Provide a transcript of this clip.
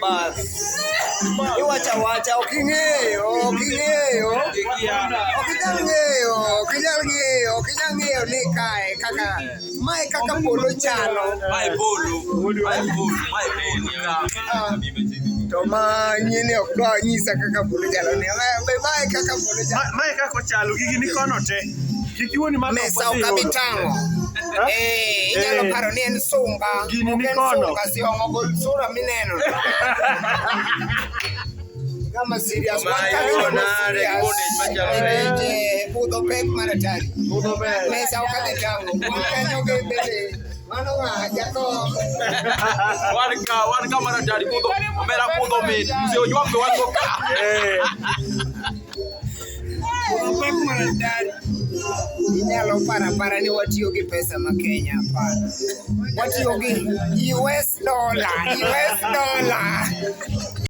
Bas. Iwacha oking'eyo ni kae kaka mae kaka polo chalo. Mae bolo. To ma nyine ok dwa nyisa kaka polo chalo ne. Mae kaka polo chalo. Mae kaka chalo gigi ni kono te. Kikiwoni ma mesa okabitango. Inyalo paro ni en sunga. Gini ni kono. Sunga si ong'o sura mineno. Kama serious budho pek maratari mesa okabitango kanyo bende mano jako Wan ka maratari budho omera budho mit mzee ojwambe wan go ka budho pek maratari. Inyalo para ni watiyo gi pesa ma Kenya hapana. Watiyo gi US dollar.